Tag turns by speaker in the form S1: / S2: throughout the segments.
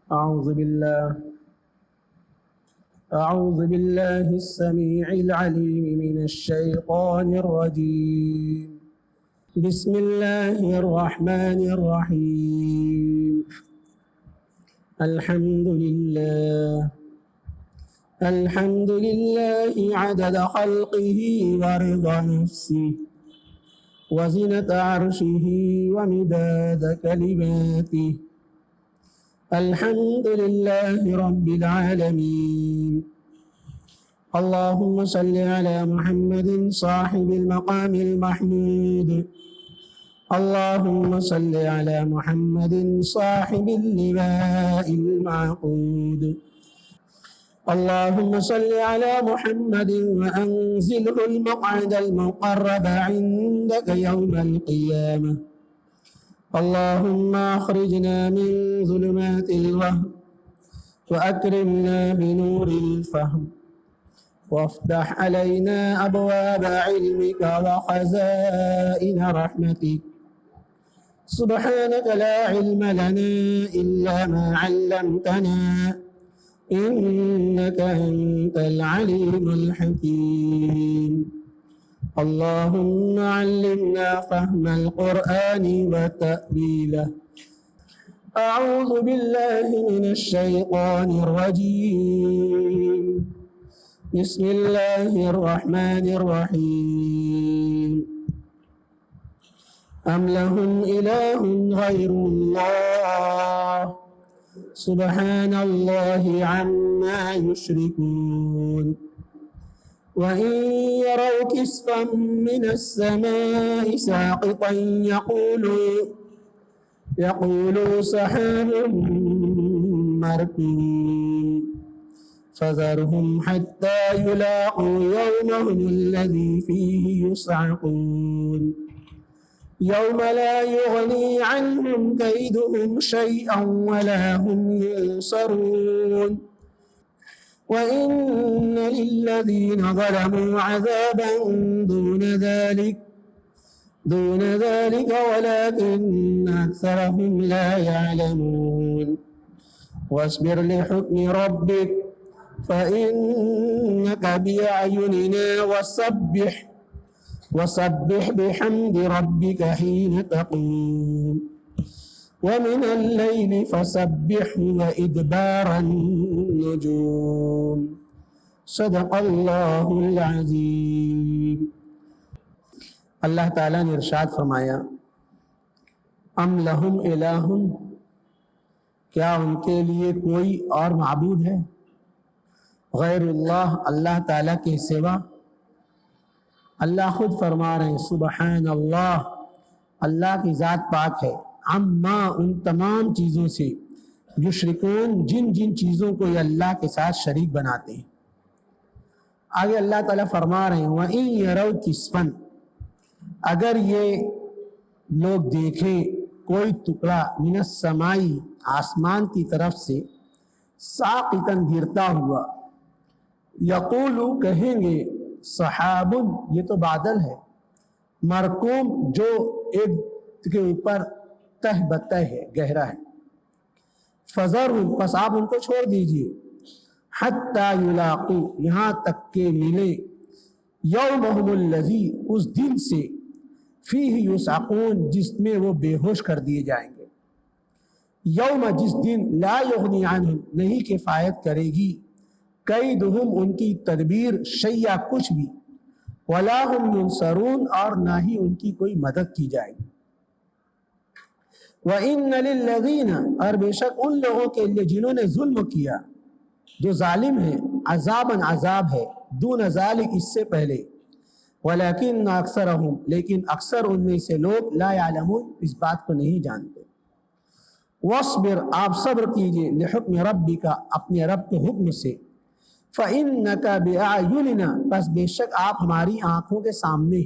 S1: أعوذ بالله أعوذ بالله السميع العليم من الشيطان الرجيم. بسم الله الرحمن الرحيم. الحمد لله عدد خلقه ورضا نفسه وزنة عرشه ومداد كلماته. الحمد لله رب العالمين. اللهم صل على محمد صاحب المقام المحمود. اللهم صل على محمد صاحب اللواء المعقود. اللهم صل على محمد وأنزله المقعد المقرب عندك يوم القيامة. اللهم أخرجنا من ظلمات الوهم وأكرمنا بنور الفهم وافتح علينا أبواب علمك وخزائن رحمتك. سبحانك لا علم لنا إلا ما علمتنا إنك أنت العليم الحكيم. اللهم علمنا فهم القرآن وتأويله. أعوذ بالله من الشيطان الرجيم. بسم الله الرحمن الرحيم. أم لهم إله غير الله سبحان الله عما يشركون. وإن يروا كسفا من السماء ساقطا يقولوا سحاب مركوم فذرهم حتى يلاقوا يومهم الذي فيه يصعقون. يوم لا يغني عنهم كيدهم شيئا ولا هم ينصرون. وإن للذين ظلموا عذابا دون ذلك ولكن أكثرهم لا يعلمون. واصبر لحكم ربك فإنك بأعيننا وسبح بحمد ربك حين تقوم ومن الليل فسبحه وإدبار النجوم. صدق اللہ العظیم. اللہ تعالیٰ نے ارشاد فرمایا ام لہم الہ، کیا ان کے لیے کوئی اور معبود ہے غیر اللہ، اللہ تعالیٰ کے سوا؟ اللہ خود فرما رہے ہیں سبحان اللہ، اللہ کی ذات پاک ہے، عما ان تمام چیزوں سے، یشرکون جن چیزوں کو یہ اللہ کے ساتھ شریک بناتے ہیں۔ آگے اللہ تعالیٰ فرما رہے ہیں وَإِن يَرَوْا كِسْفًا، اگر یہ لوگ دیکھیں کوئی ٹکڑا من السماء، آسمان کی طرف سے، ساقطاً گرتا ہوا، یقولو کہیں گے سحاب، یہ تو بادل ہے، مرکوم جو ایک کے اوپر تہ بتہ ہے، گہرا ہے، فذرہم، پس آپ ان کو چھوڑ دیجئے، حتی یلاقو، یہاں تک کہ ملے، یومہم الذی، اس دن سے، فیہ یصعقون، جس میں وہ بے ہوش کر دیے جائیں گے، یوم، جس دن، لا یغنی عنہم، نہیں کفایت کرے گی، کیدہم، ان کی تدبیر، شیئا، کچھ بھی، ولا ہم ینصرون، اور نہ ہی ان کی کوئی مدد کی جائے گی۔ وَإِنَّ لِلَّذِينَ، اور بے شک ان لوگوں کے لیے جنہوں نے ظلم کیا، جو ظالم ہیں، عذاباً، عذاب ہے، دون ذالک، اس سے پہلے، وَلَكِنَّ أَكْثَرَهُمْ، لیکن اکثر ان میں سے لوگ، لا يعلمون، اس بات کو نہیں جانتے۔ وَاصْبِرْ، آپ صبر کیجئے، لِحُکْمِ رَبِّکَ، اپنے رب کے حکم سے، فَإِنَّكَ بِأَعْيُنِنَا، بس بے شک آپ ہماری آنکھوں کے سامنے،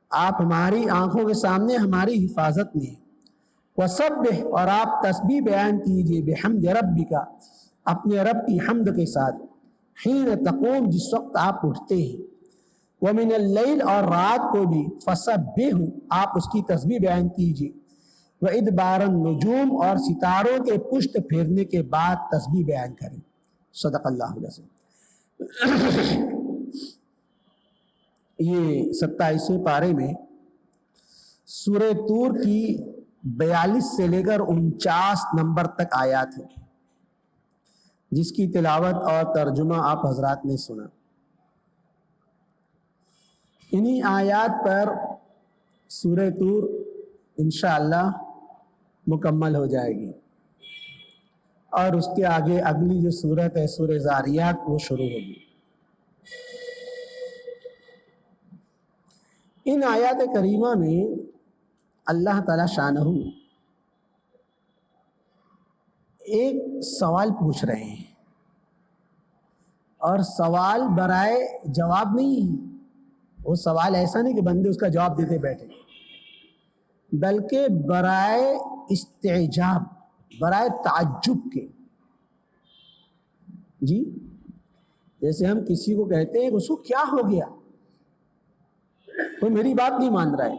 S1: آپ ہماری آنکھوں کے سامنے، ہماری حفاظت میں۔ وَسَبِّحْ، اور آپ تسبیح بیان کیجئے، بِحَمْدِ رَبِّکَ، اپنے رب کی حمد کے ساتھ، حین تقوم، جس وقت آپ اٹھتے ہیں، وَمِنَ اللَّيْلِ، اور رات کو بھی، فَسَبِّحْ، آپ اس کی تسبیح بیان کیجئے، وَإِدْبَارَ النُّجُومِ اور ستاروں کے پشت پھیرنے کے بعد تسبیح بیان کریں۔ صدق اللہ العظیم۔ یہ 27ویں پارے میں سورہ طور کی 42 سے لے کر 49 نمبر تک آیات ہیں، جس کی تلاوت اور ترجمہ آپ حضرات نے سنا۔ انہی آیات پر سورہ طور انشاءاللہ مکمل ہو جائے گی، اور اس کے آگے اگلی جو سورت ہے سورہ ذاریات وہ شروع ہوگی۔ ان آیات کریمہ میں اللہ تعالی شانہ ایک سوال پوچھ رہے ہیں، اور سوال برائے جواب نہیں ہے۔ وہ سوال ایسا نہیں کہ بندے اس کا جواب دیتے بیٹھے، بلکہ برائے استعجاب، برائے تعجب کے۔ جی جیسے ہم کسی کو کہتے ہیں کہ اس کو کیا ہو گیا، کوئی میری بات نہیں مان رہا ہے،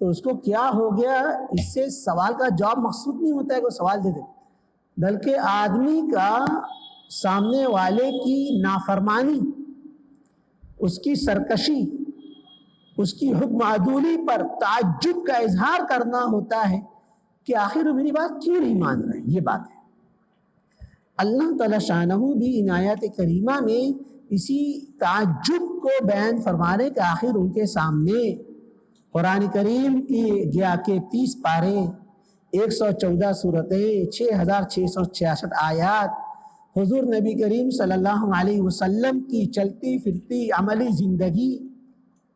S1: تو اس کو کیا ہو گیا، اس سے سوال کا جواب مقصود نہیں ہوتا ہے کہ وہ سوال دے دے، بلکہ آدمی کا سامنے والے کی نافرمانی، اس کی سرکشی، اس کی حکم عدولی پر تعجب کا اظہار کرنا ہوتا ہے کہ آخر وہ میری بات کیوں نہیں مان رہے۔ یہ بات ہے۔ اللہ تعالی شانہ بھی ان آیات کریمہ میں اسی تعجب کو بیان فرمانے کہ آخر ان کے سامنے قرآن کریم کی گیا کے 30 پارے، 114 صورتیں، 6666 آیات، حضور نبی کریم صلی اللہ علیہ وسلم کی چلتی پھرتی عملی زندگی،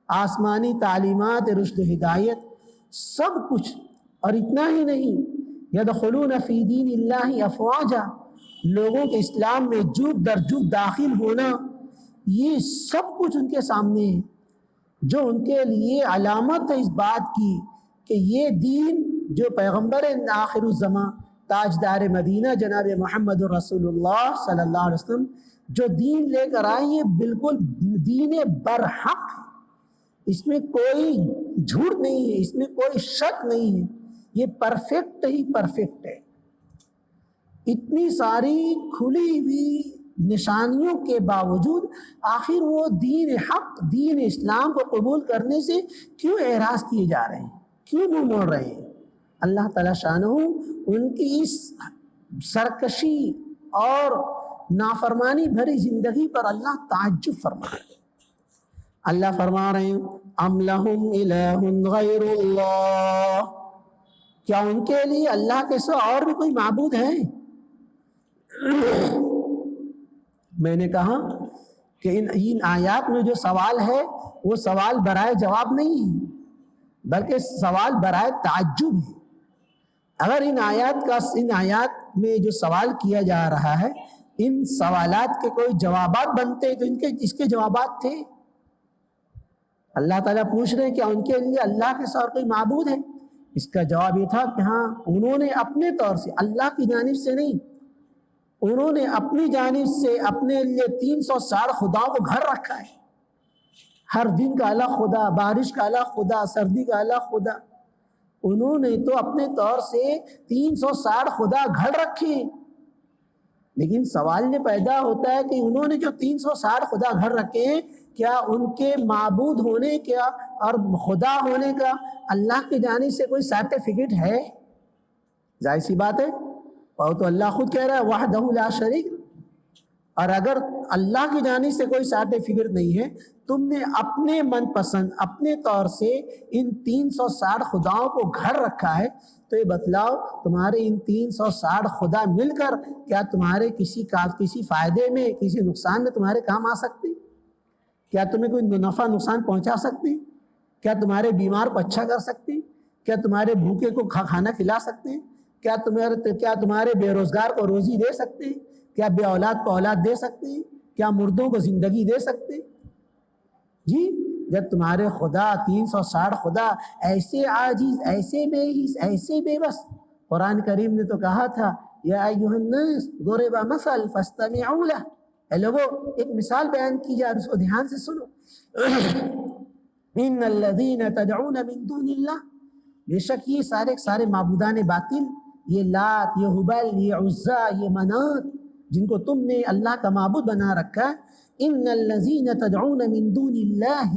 S1: آسمانی تعلیمات رشد و ہدایت، سب کچھ، اور اتنا ہی نہیں، یدخلون فی دین اللہ افواجا، لوگوں کے اسلام میں جوک در جوک داخل ہونا، یہ سب کچھ ان کے سامنے ہے، جو ان کے لیے علامت ہے اس بات کی کہ یہ دین جو پیغمبر آخر الزماں تاجدار مدینہ جناب محمد رسول اللہ صلی اللہ علیہ وسلم جو دین لے کر آئے، یہ بالکل دین برحق، اس میں کوئی جھوٹ نہیں ہے، اس میں کوئی شک نہیں ہے، یہ پرفیکٹ ہی پرفیکٹ ہے۔ اتنی ساری کھلی ہوئی نشانیوں کے باوجود آخر وہ دین حق، دین اسلام کو قبول کرنے سے کیوں اعراض کیے جا رہے ہیں، کیوں منہ موڑ رہے ہیں؟ اللہ تعالی شانہ ان کی اس سرکشی اور نافرمانی بھری زندگی پر اللہ تعجب فرما رہے ہیں۔ اللہ فرما رہے ہیں ام لہم الہ غیر اللہ، کیا ان کے لیے اللہ کے سوا اور بھی کوئی معبود ہے؟ میں نے کہا کہ ان آیات میں جو سوال ہے وہ سوال برائے جواب نہیں ہے، بلکہ سوال برائے تعجب ہے۔ اگر ان آیات میں جو سوال کیا جا رہا ہے، ان سوالات کے کوئی جوابات بنتے تو اس کے جوابات تھے۔ اللہ تعالیٰ پوچھ رہے ہیں کہ ان کے لیے اللہ کے سوا کوئی معبود ہے؟ اس کا جواب یہ تھا کہ ہاں، انہوں نے اپنے طور سے، اللہ کی جانب سے نہیں، انہوں نے اپنی جانب سے اپنے لیے 360 خداؤں کو گھر رکھا ہے۔ ہر دن کا الگ خدا، بارش کا الگ خدا، سردی کا الگ خدا، انہوں نے تو اپنے طور سے 360 خدا گھر رکھے۔ لیکن سوال یہ پیدا ہوتا ہے کہ انہوں نے جو 360 خدا گھر رکھے ہیں، کیا ان کے معبود ہونے کا اور خدا ہونے کا اللہ کی جانب سے کوئی سرٹیفکیٹ ہے؟ ظاہر سی بات ہے، اور تو اللہ خود کہہ رہا ہے وحدہ لا شریک۔ اور اگر اللہ کی جانب سے کوئی سرٹیفکیٹ نہیں ہے، تم نے اپنے من پسند اپنے طور سے ان 360 خداؤں کو گھر رکھا ہے، تو یہ بتلاؤ تمہارے ان 360 خدا مل کر کیا تمہارے کسی فائدے میں، کسی نقصان میں تمہارے کام آ سکتے؟ کیا تمہیں کوئی نفع نقصان پہنچا سکتے؟ کیا تمہارے بیمار کو اچھا کر سکتے؟ کیا تمہارے بھوکے کو کھانا کھلا سکتے ہیں؟ کیا تمہارے بے روزگار کو روزی دے سکتے ہیں؟ کیا بے اولاد کو اولاد دے سکتے ہیں؟ کیا مردوں کو زندگی دے سکتے ہیں؟ جی، جب تمہارے خدا 360 خدا ایسے عاجز، ایسے بے حس، ایسے بے بس، قرآن کریم نے تو کہا تھا یا ایھا الناس ضرب مثل فاستمعوا له، اے لوگو ایک مثال بیان کی جا، اس کو دھیان سے سنو۔ ان الذین تدعون من دون اللہ، بے شک یہ سارے معبودان باطل، یہ لات، یہ حبل، یہ عزا، یہ منات، جن کو تم نے اللہ کا معبود بنا رکھا، ان الذین تدعون من دون اللہ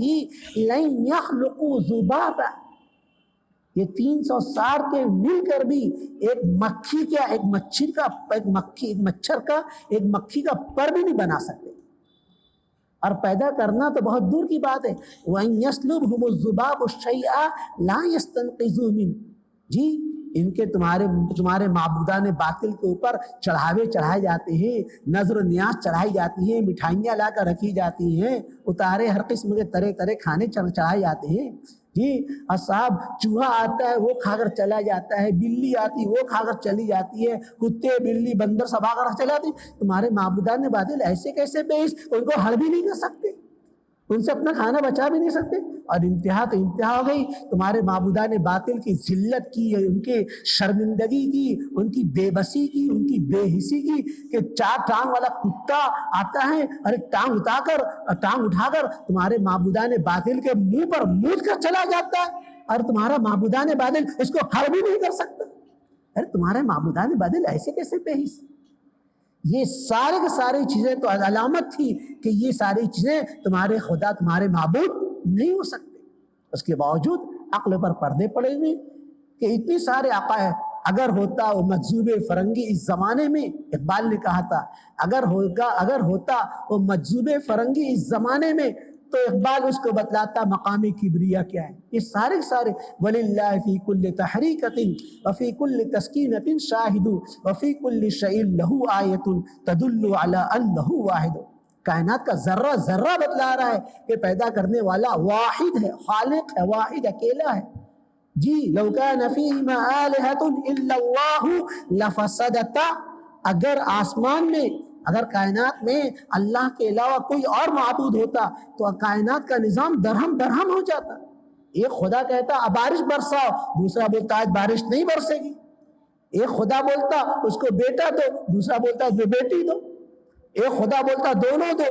S1: لن یخلقوا ذبابا، یہ 360 کے مل کر بھی ایک مکھی کا پر بھی نہیں بنا سکتے، اور پیدا کرنا تو بہت دور کی بات ہے۔ وَإِن يَسْلُبْهُمُ الذُّبَابُ الشَّيْءَ لَا يَسْتَنقِذُوا مِنْهُ، جی ان کے تمہارے معبودان باطل کے اوپر چڑھاوے چڑھائے جاتے ہیں، نظر و نیاز چڑھائی جاتی ہیں، مٹھائیاں لا کر رکھی جاتی ہیں، اتارے ہر قسم کے طرح کھانے چڑھائے جاتے ہیں، جی اصحاب چوہا آتا ہے وہ کھا کر چلا جاتا ہے، بلی آتی وہ کھا کر چلی جاتی ہے، کتے بلی بندر سب آ کر چلے جاتے ہیں، تمہارے معبودان باطل ایسے کیسے بیش، ان کو ہڑ بھی نہیں کر سکتے، ان سے اپنا کھانا بچا بھی نہیں سکتے، اور انتہا تو انتہا ہو گئی تمہارے معبودان باطل کی ذلت کی، ان کے شرمندگی کی، ان کی بے بسی کی، ان کی بے حسی کی، کہ 4 ٹانگ والا کتا آتا ہے اور ایک ٹانگ اٹھا کر تمہارے معبودان باطل کے منہ پر مود کر چلا جاتا ہے، اور تمہارا معبودان باطل اس کو ہر بھی نہیں کر سکتا۔ ارے تمہارے معبودان باطل ایسے کیسے بے حس؟ یہ سارے کے ساری چیزیں تو علامت تھی کہ یہ ساری چیزیں تمہارے خدا، تمہارے معبود نہیں ہو سکتے، اس کے باوجود عقل پر پردے پڑے ہوئے کہ اتنی سارے عقائد، اگر ہوتا وہ مجذوب فرنگی اس زمانے میں، اقبال نے کہا تھا اگر ہوتا وہ مجذوب فرنگی اس زمانے میں، تو اقبال اس کو بتلاتا مقام کبریا کیا ہے۔ یہ سارے وَلِلَّهِ فِي كُلِّ تَحْرِيكَةٍ وَفِي كُلِّ تَسْكِينَةٍ شَاهِدٌ وَفِي كُلِّ شَيْءٍ لَهُ آیَةٌ تَدُلُّ عَلَىٰ أَنَّهُ وَاحِدٌ، کائنات کا ذرہ ذرہ بتلا رہا ہے کہ پیدا کرنے والا واحد ہے، خالق ہے، واحد اکیلا ہے، جی لو کان فیہما آلہۃ الا اللہ لفسدتا، اگر آسمان میں، اگر کائنات میں اللہ کے علاوہ کوئی اور معبود ہوتا تو کائنات کا نظام درہم برہم ہو جاتا۔ ایک خدا کہتا اب بارش برساؤ، دوسرا بولتا آج بارش نہیں برسے گی، ایک خدا بولتا اس کو بیٹا دو، دوسرا بولتا اس کو بیٹی دو، ایک خدا بولتا دونوں دو،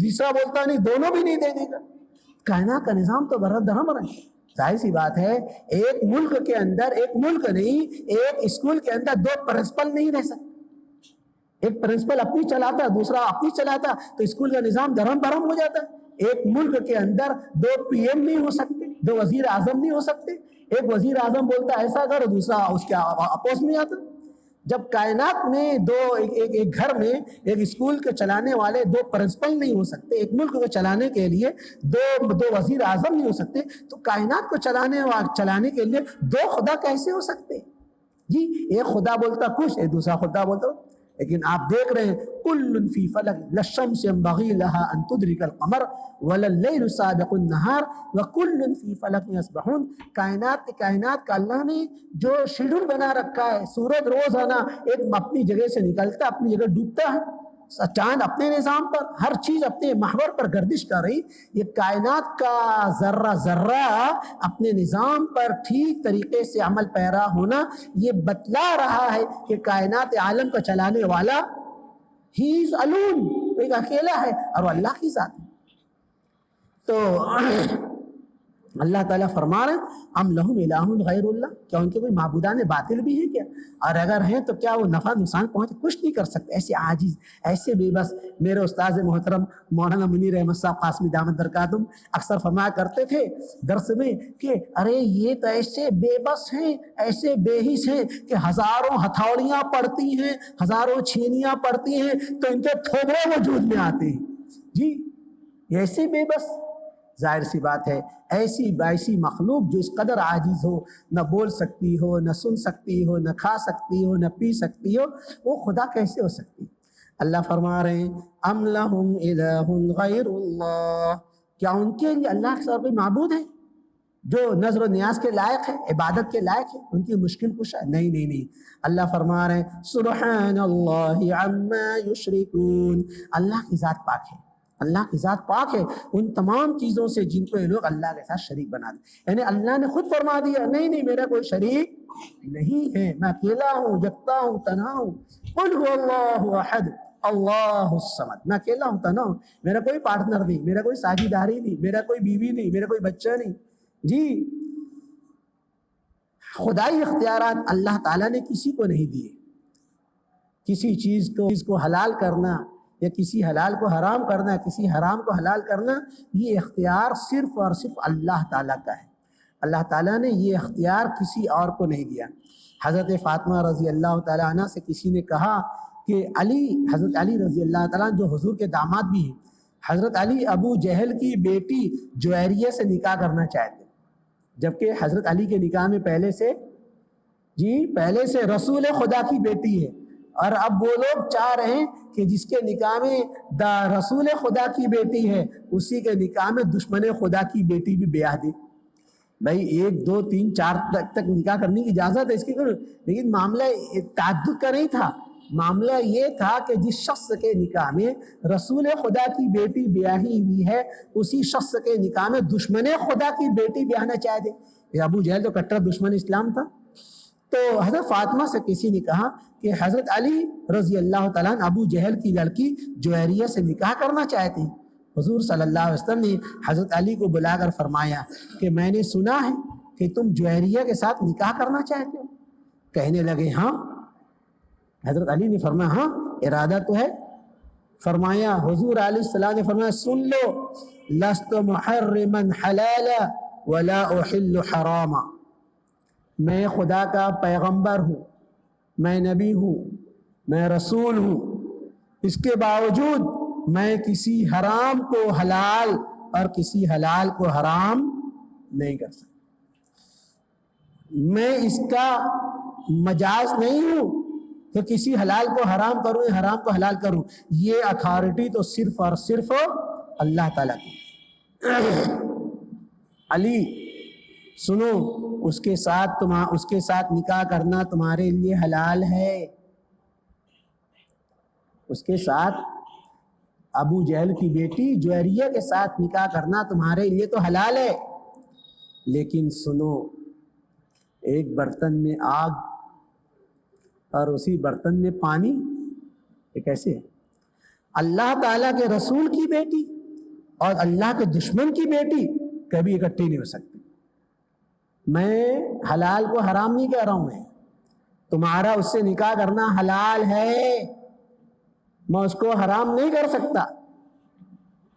S1: دوسرا بولتا نہیں دونوں بھی نہیں دے دے گا۔ کائنات کا نظام تو درہم ہے۔ ظاہر سی بات ہے ایک ملک کے اندر، ایک ملک نہیں، ایک اسکول کے اندر 2 پرنسپل نہیں رہ سکتے، ایک پرنسپل اپنی چلاتا دوسرا اپنی چلاتا تو اسکول کا نظام درہم برہم ہو جاتا۔ ایک ملک کے اندر 2 پی ایم نہیں ہو سکتے، 2 وزیر اعظم نہیں ہو سکتے، ایک وزیر اعظم بولتا ایسا کرو دوسرا اس کے اپوز میں آتا۔ جب کائنات میں ایک گھر میں ایک اسکول کے چلانے والے 2 پرنسپل نہیں ہو سکتے، ایک ملک کو چلانے کے لیے دو وزیر اعظم نہیں ہو سکتے، تو کائنات کو چلانے کے لیے 2 خدا کیسے ہو سکتے؟ جی ایک خدا بولتا کچھ، ایک دوسرا خدا بولتا، لیکن آپ دیکھ رہے ہیں کل فی فلک للشمس ينبغی لها ان تدرک القمر ولللیل سابق النہار وکل فی فلک یسبحون، کائنات کا اللہ نے جو شیڈول بنا رکھا ہے، سورج روزانہ ایک اپنی جگہ سے نکلتا اپنی جگہ ڈوبتا ہے، چاند اپنے نظام پر، ہر چیز اپنے محور پر گردش کر رہی، یہ کائنات کا ذرہ ذرہ اپنے نظام پر ٹھیک طریقے سے عمل پیرا ہونا، یہ بتلا رہا ہے کہ کائنات عالم کا چلانے والا ہی از الون، ایک اکیلا ہے اور وہ اللہ کی ذات ہے۔ تو اللہ تعالیٰ فرما رہے ہیں ام لہم الہ غیر اللہ، کیا ان کے کوئی معبودان باطل بھی ہیں کیا؟ اور اگر ہیں تو کیا وہ نفع نقصان پہنچے؟ کچھ نہیں کر سکتے، ایسے عاجز، ایسے بے بس۔ میرے استاذ محترم مولانا منیر احمد صاحب قاسمی دامت برکاتہم اکثر فرمایا کرتے تھے درس میں کہ ارے یہ تو ایسے بے بس ہیں، ایسے بے حس ہیں کہ ہزاروں ہتھوڑیاں پڑتی ہیں، ہزاروں چھینیاں پڑتی ہیں تو ان کے تھوبڑے وجود میں آتے ہیں، جی ایسے بے بس۔ ظاہر سی بات ہے ایسی مخلوق جو اس قدر عاجز ہو، نہ بول سکتی ہو، نہ سن سکتی ہو، نہ کھا سکتی ہو، نہ پی سکتی ہو، وہ خدا کیسے ہو سکتی؟ اللہ فرما رہے ہیں ام لہم الہ غیر اللہ، کیا ان کے لیے اللہ کے سوا کوئی معبود ہے جو نظر و نیاز کے لائق ہے، عبادت کے لائق ہے، ان کی مشکل کشا ہے؟ نہیں۔ اللہ فرما رہے ہیں سبحان اللہ عما یشرکون، اللہ کی ذات پاک ہے، اللہ کی ذات پاک ہے ان تمام چیزوں سے جن کو یہ لوگ اللہ کے ساتھ شریک بنا دیں۔ یعنی اللہ نے خود فرما دیا نہیں میرا کوئی شریک نہیں ہے، میں اکیلا ہوں، یکتا ہوں، تنہا ہوں۔ قل هو اللہ احد اللہ الصمد، میں اکیلا ہوں، تنہا ہوں، میرا کوئی پارٹنر نہیں، میرا کوئی ساجھیداری نہیں، میرا کوئی بیوی نہیں، میرا کوئی بچہ نہیں، جی خدائی اختیارات اللہ تعالیٰ نے کسی کو نہیں دیے. کسی چیز کو حلال کرنا یا کسی حلال کو حرام کرنا، کسی حرام کو حلال کرنا، یہ اختیار صرف اور صرف اللہ تعالیٰ کا ہے. اللہ تعالیٰ نے یہ اختیار کسی اور کو نہیں دیا. حضرت فاطمہ رضی اللہ تعالیٰ عنہ سے کسی نے کہا کہ حضرت علی رضی اللہ تعالیٰ عنہ جو حضور کے داماد بھی ہیں، حضرت علی ابو جہل کی بیٹی جویریہ سے نکاح کرنا چاہتے، جبکہ حضرت علی کے نکاح میں پہلے سے رسول خدا کی بیٹی ہے، اور اب وہ لوگ چاہ رہے ہیں کہ جس کے نکاح میں رسول خدا کی بیٹی ہے اسی کے نکاح میں دشمن خدا کی بیٹی بھی بیاہ دے. بھائی 1 2 3 4 تک نکاح کرنے کی اجازت ہے اس کی، لیکن معاملہ تعدد کا نہیں تھا. معاملہ یہ تھا کہ جس شخص کے نکاح میں رسول خدا کی بیٹی بیاہی ہوئی ہے اسی شخص کے نکاح میں دشمن خدا کی بیٹی بیاہنا چاہ دے. ابو جہل تو کٹر دشمن اسلام تھا. تو حضرت فاطمہ سے کسی نے کہا کہ حضرت علی رضی اللہ تعالیٰ عنہ ابو جہل کی لڑکی جویریہ سے نکاح کرنا چاہتے ہیں. حضور صلی اللہ علیہ وسلم نے حضرت علی کو بلا کر فرمایا کہ میں نے سنا ہے کہ تم جویریہ کے ساتھ نکاح کرنا چاہتے ہو. کہنے لگے ہاں. حضرت علی نے فرمایا ہاں ارادہ تو ہے. فرمایا حضور علیہ السلام نے فرمایا سن لو، لست محرما حلالا ولا احل حراما. میں خدا کا پیغمبر ہوں، میں نبی ہوں، میں رسول ہوں، اس کے باوجود میں کسی حرام کو حلال اور کسی حلال کو حرام نہیں کر سکتا. میں اس کا مجاز نہیں ہوں کہ کسی حلال کو حرام کروں یا حرام کو حلال کروں. یہ اتھارٹی تو صرف اور صرف اللہ تعالیٰ کی. علی سنو، اس کے ساتھ نکاح کرنا تمہارے لیے حلال ہے. اس کے ساتھ ابو جہل کی بیٹی جویریہ کے ساتھ نکاح کرنا تمہارے لیے تو حلال ہے، لیکن سنو، ایک برتن میں آگ اور اسی برتن میں پانی، یہ کیسے ہے؟ اللہ تعالیٰ کے رسول کی بیٹی اور اللہ کے دشمن کی بیٹی کبھی اکٹھی نہیں ہو سکتی. میں حلال کو حرام نہیں کہہ رہا ہوں، میں تمہارا اس سے نکاح کرنا حلال ہے، میں اس کو حرام نہیں کر سکتا.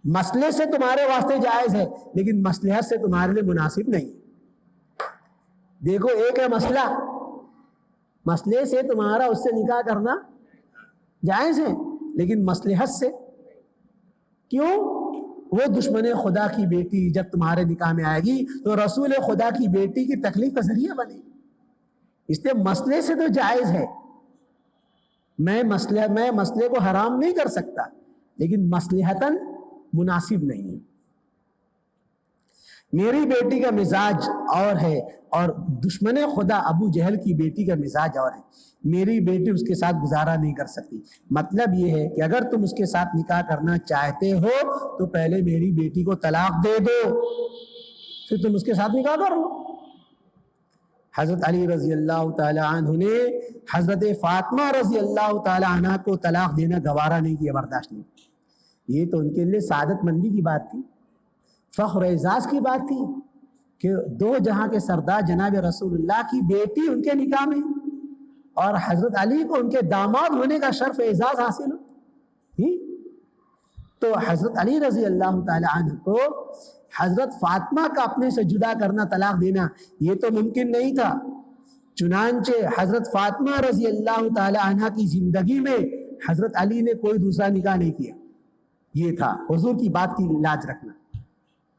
S1: مسئلے سے تمہارے واسطے جائز ہے لیکن مصلحت سے تمہارے لیے مناسب نہیں. دیکھو، ایک ہے مسئلے سے تمہارا اس سے نکاح کرنا جائز ہے لیکن مصلحت سے کیوں؟ وہ دشمن خدا کی بیٹی جب تمہارے نکاح میں آئے گی تو رسول خدا کی بیٹی کی تکلیف کا ذریعہ بنے. اس لیے مسئلے سے تو جائز ہے، میں مسئلے کو حرام نہیں کر سکتا لیکن مصلحتاً مناسب نہیں ہے. میری بیٹی کا مزاج اور ہے اور دشمن خدا ابو جہل کی بیٹی کا مزاج اور ہے. میری بیٹی اس کے ساتھ گزارا نہیں کر سکتی. مطلب یہ ہے کہ اگر تم اس کے ساتھ نکاح کرنا چاہتے ہو تو پہلے میری بیٹی کو طلاق دے دو، پھر تم اس کے ساتھ نکاح کر لو. حضرت علی رضی اللہ تعالی عنہ نے حضرت فاطمہ رضی اللہ تعالی عنہ کو طلاق دینا گوارا نہیں کیا، برداشت نہیں. یہ تو ان کے لیے سعادت مندی کی بات تھی، فخر و اعزاز کی بات تھی کہ 2 جہاں کے سردار جناب رسول اللہ کی بیٹی ان کے نکاح میں اور حضرت علی کو ان کے داماد ہونے کا شرف اعزاز حاصل ہو. تو حضرت علی رضی اللہ تعالی عنہ کو حضرت فاطمہ کا اپنے سے جدا کرنا، طلاق دینا، یہ تو ممکن نہیں تھا. چنانچہ حضرت فاطمہ رضی اللہ تعالی عنہ کی زندگی میں حضرت علی نے کوئی دوسرا نکاح نہیں کیا. یہ تھا حضور کی بات کی لاج رکھنا.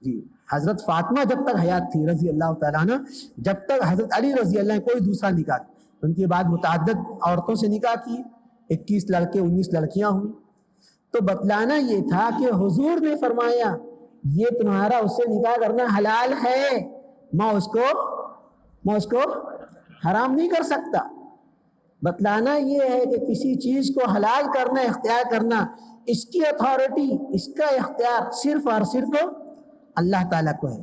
S1: جی، حضرت فاطمہ جب تک حیات تھی رضی اللہ تعالیٰ عنہ، جب تک حضرت علی رضی اللہ عنہ کوئی دوسرا نکاح. ان کے بعد متعدد عورتوں سے نکاح کی، 21 لڑکے 19 لڑکیاں ہوئی. تو بتلانا یہ تھا کہ حضور نے فرمایا یہ تمہارا اس سے نکاح کرنا حلال ہے، میں اس کو حرام نہیں کر سکتا. بتلانا یہ ہے کہ کسی چیز کو حلال کرنا، اختیار کرنا، اس کی اتھارٹی، اس کا اختیار صرف اور صرف اللہ تعالیٰ کو ہے.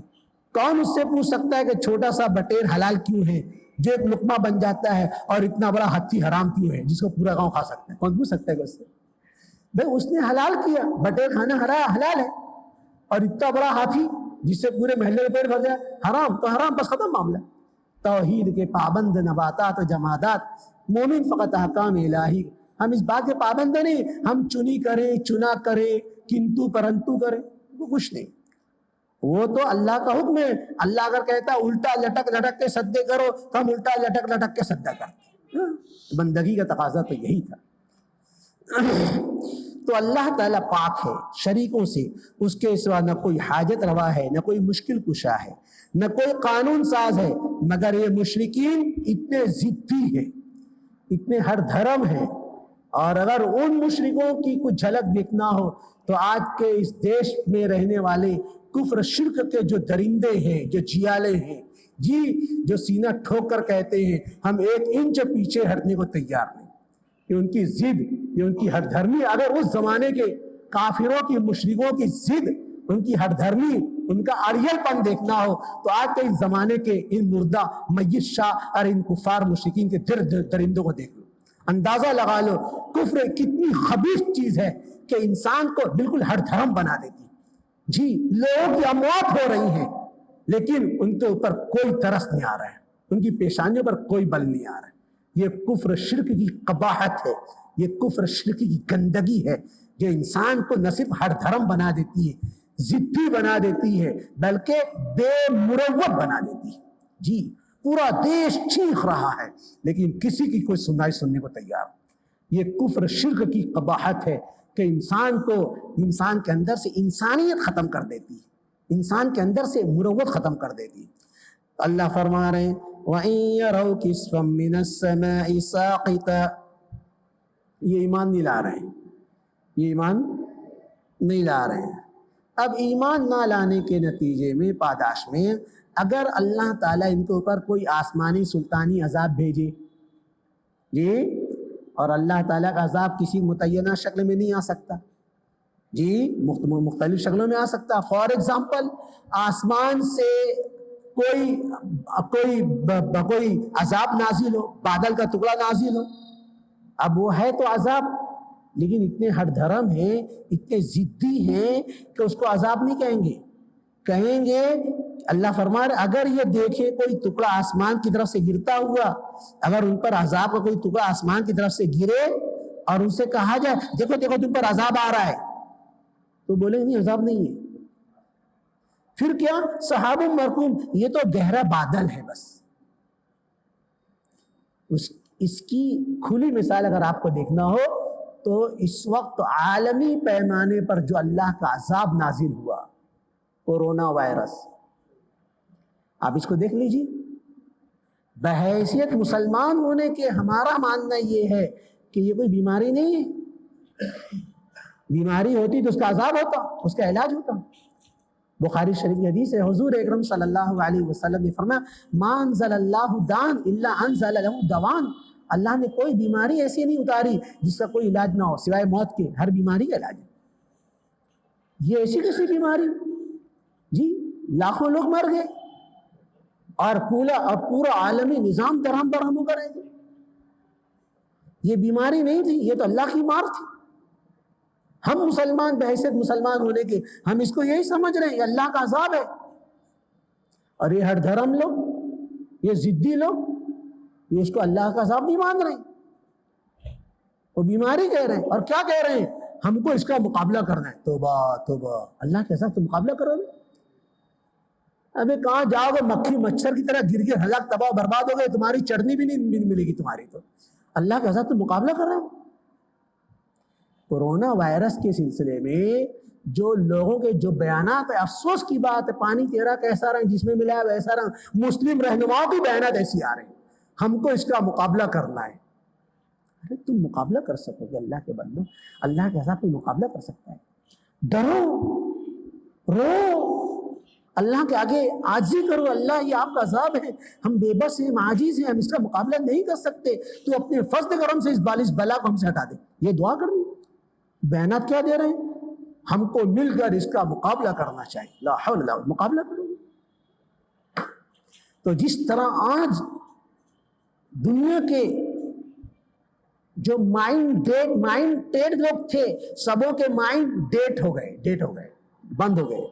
S1: کون اس سے پوچھ سکتا ہے کہ چھوٹا سا بٹیر حلال کیوں ہے جو ایک لقمہ بن جاتا ہے، اور اتنا بڑا ہاتھی حرام کیوں ہے جس کو پورا گاؤں کھا سکتا ہے؟ کون پوچھ سکتا ہے اس سے؟ بھائی اس نے حلال کیا، بٹیر کھانا حلال ہے، اور اتنا بڑا ہاتھی جس سے پورے محلے میں پیٹ بھر جائے حرام، تو حرام، بس ختم معاملہ. توحید کے پابند نباتات و جمادات، مومن فقط احکام الہی، ہم اس بات کے پابند نہیں ہم چنی کریں چنا کریں کنتو پرنتو کریں، وہ کچھ نہیں، وہ تو اللہ کا حکم ہے۔ اللہ اگر کہتا الٹا لٹک لٹک کے سجدے کرو تو ہم الٹا لٹک لٹک کے سجدہ کرتے، بندگی کا تقاضا تو یہی تھا۔ تو اللہ تعالیٰ پاک ہے شریکوں سے، اس کے سوا نہ کوئی حاجت روا ہے، نہ کوئی مشکل کشا ہے، نہ کوئی قانون ساز ہے، مگر یہ مشرکین اتنے ضدی ہیں، اتنے ہر دھرم ہیں۔ اور اگر ان مشرکوں کی کچھ جھلک دیکھنا ہو تو آج کے اس دیش میں رہنے والے کفر شرک کے جو درندے ہیں، جو جیالے ہیں جی، جو سینہ ٹھوک کر کہتے ہیں ہم 1 انچ پیچھے ہٹنے کو تیار نہیں، یہ ان کی ضد، یہ ان کی ہر دھرمی، اگر اس زمانے کے کافروں کی مشرکوں کی ضد، ان کی ہر دھرمی، ان کا اڑیل پن دیکھنا ہو تو آج کے اس زمانے کے ان مردہ میت شاہ اور ان کفار مشرکین کے درندوں کو دیکھ لو، اندازہ لگا لو کفر کتنی خبیث چیز ہے کہ انسان کو بالکل ہر دھرم بنا دیتی جی۔ لوگوں کی اموات ہو رہی ہیں لیکن ان کے اوپر کوئی ترس نہیں آ رہا ہے، ان کی پیشانیوں پر کوئی بل نہیں آ رہا ہے۔ یہ کفر شرک کی قباحت ہے، یہ کفر شرک کی گندگی ہے جو انسان کو نہ صرف ہر دھرم بنا دیتی ہے، ضدی بنا دیتی ہے، بلکہ بے مروت بنا دیتی ہے جی۔ پورا دیش چیخ رہا ہے لیکن کسی کی کوئی سننے کو تیار نہیں۔ یہ کفر شرک کی قباحت ہے کہ انسان کے اندر سے انسانیت ختم کر دیتی ہے، انسان کے اندر سے مروت ختم کر دیتی ہے۔ اللہ فرما رہے ہیں وَإِن يَرَوْا كِسْفًا مِّنَ السَّمَاءِ سَاقِطًا، یہ ایمان نہیں لا رہے ہیں، یہ ایمان نہیں لا رہے ہیں۔ اب ایمان نہ لانے کے نتیجے میں پاداش میں اگر اللہ تعالیٰ ان کے اوپر کوئی آسمانی سلطانی عذاب بھیجے جی، اور اللہ تعالیٰ کا عذاب کسی متعینہ شکل میں نہیں آ سکتا جی، مختلف شکلوں میں آ سکتا۔ فار ایگزامپل آسمان سے کوئی عذاب نازل ہو، بادل کا ٹکڑا نازل ہو، اب وہ ہے تو عذاب، لیکن اتنے ہر دھرم ہیں، اتنے ضدی ہیں کہ اس کو عذاب نہیں کہیں گے، کہیں گے اللہ فرما رہے اگر یہ دیکھے کوئی ٹکڑا آسمان کی طرف سے گرتا ہوا، اگر ان پر عذاب کا کوئی ٹکڑا آسمان کی طرف سے گرے اور ان سے کہا جائے دیکھو دیکھو تم پر عذاب آ رہا ہے، تو بولیں گے نہیں عذاب نہیں ہے۔ پھر کیا سحاب مرکوم، یہ تو گہرا بادل ہے بس۔ اس کی کھلی مثال اگر آپ کو دیکھنا ہو تو اس وقت عالمی پیمانے پر جو اللہ کا عذاب نازل ہوا، کورونا وائرس، آپ اس کو دیکھ لیجیے۔ بحیثیت مسلمان ہونے کے ہمارا ماننا یہ ہے کہ یہ کوئی بیماری نہیں ہے، بیماری ہوتی تو اس کا عذاب ہوتا، اس کا علاج ہوتا۔ بخاری شریف کی حدیث ہے، حضور اکرم صلی اللہ علیہ وسلم نے فرمایا ما انزل اللہ دان الا انزل له دوان، اللہ نے کوئی بیماری ایسی نہیں اتاری جس کا کوئی علاج نہ ہو سوائے موت کے، ہر بیماری کا علاج ہے۔ یہ ایسی کیسی بیماری جی، لاکھوں لوگ مر گئے اور پورا عالمی نظام درہم برہم ہو کر رہ گئے۔ یہ بیماری نہیں تھی، یہ تو اللہ کی مار تھی۔ ہم مسلمان بحیثیت مسلمان ہونے کے ہم اس کو یہی سمجھ رہے ہیں یہ اللہ کا عذاب ہے، اور یہ ہر دھرم لوگ، یہ ضدی لوگ، یہ اس کو اللہ کا عذاب نہیں مان رہے ہیں، وہ بیماری کہہ رہے ہیں۔ اور کیا کہہ رہے ہیں؟ ہم کو اس کا مقابلہ کرنا ہے۔ توبہ توبہ، اللہ کے عذاب تو مقابلہ کرو گے؟ ابھی کہاں جاؤ گے، مکھی مچھر کی طرح گر گر ہلاک تباہ برباد ہو گئے، تمہاری چڑھنی بھی نہیں ملے گی تمہاری، تو اللہ کے عذاب تو مقابلہ کر رہے ہیں۔ کورونا وائرس کے سلسلے میں جو لوگوں کے جو بیانات ہے، افسوس کی بات ہے، پانی تیرا کیسا رنگ جس میں ملا ہے ویسا رنگ، مسلم رہنماؤں کی بیانات ایسی آ رہے ہیں، ہم کو اس کا مقابلہ کرنا ہے۔ ارے تم مقابلہ کر سکو گے اللہ کے بندو؟ اللہ کے عذاب تم مقابلہ کر سکتا ہے؟ ڈرو، رو، اللہ کے آگے عاجزی کرو، اللہ یہ آپ کا عذاب ہے، ہم بے بس ہیں، ہم عاجز ہیں، ہم اس کا مقابلہ نہیں کر سکتے، تو اپنے فضل کرم سے اس بالش بلا کو ہم سے ہٹا دے۔ یہ دعا کرنی، بیانات کیا دے رہے ہیں؟ ہم کو مل کر اس کا مقابلہ کرنا چاہیے، لا حول ولا قوت، مقابلہ کرو گے۔ تو جس طرح آج دنیا کے جو مائنڈ ڈیٹ لوگ تھے، سبوں کے مائنڈ ڈیٹ ہو گئے، بند ہو گئے،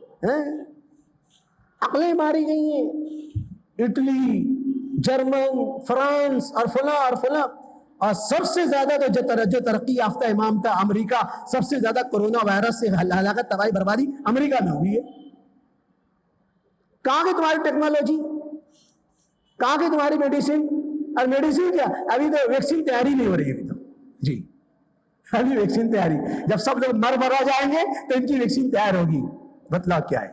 S1: عقلیں ماری گئی ہیں۔ اٹلی، جرمن، فرانس اور فلاں، اور سب سے زیادہ تو جو ترقی یافتہ امام تھا امریکہ، سب سے زیادہ کورونا وائرس سے ہلاکت، تباہی، بربادی امریکہ میں ہوئی ہے۔ کہاں کی تمہاری ٹیکنالوجی، کہاں کی تمہاری میڈیسن؟ اور میڈیسن کیا، ابھی تو ویکسین تیاری نہیں ہو رہی ابھی تو، جی ابھی ویکسین تیاری، جب سب لوگ مرا جائیں گے تو ان کی ویکسین تیار ہوگی۔ بتلاؤ کیا ہے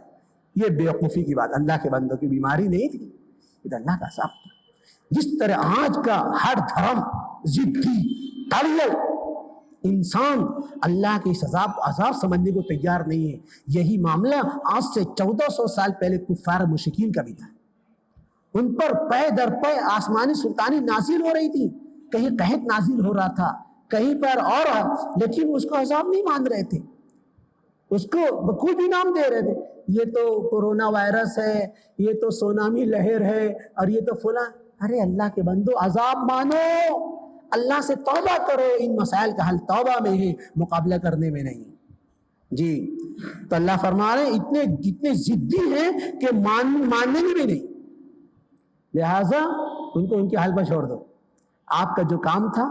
S1: یہ بیوقوفی کی بات، اللہ کے بندوں کی بیماری نہیں تھی، یہ اللہ کا صاحب تھا۔ جس طرح آج کا ہر دھرم ضدی تاریل انسان اللہ کی عذاب سمجھنے کو تیار نہیں ہے، یہی معاملہ آج سے 1400 سال پہلے کفار مشرکین کا بھی تھا۔ ان پر پے در پے آسمانی سلطانی نازل ہو رہی تھی، کہیں قحط نازل ہو رہا تھا، کہیں پر اور، لیکن اس کو عذاب نہیں مان رہے تھے، اس کو کوئی بھی نام دے رہے تھے، یہ تو کورونا وائرس ہے، یہ تو سونامی لہر ہے، اور یہ تو فلاں۔ ارے اللہ کے بندو، عذاب مانو، اللہ سے توبہ کرو، ان مسائل کا حل توبہ میں ہے، مقابلہ کرنے میں نہیں۔ جی تو اللہ فرما رہے ہیں اتنے ضدی ہیں کہ ماننے میں بھی نہیں، لہٰذا ان کو ان کے حال پر چھوڑ دو۔ آپ کا جو کام تھا،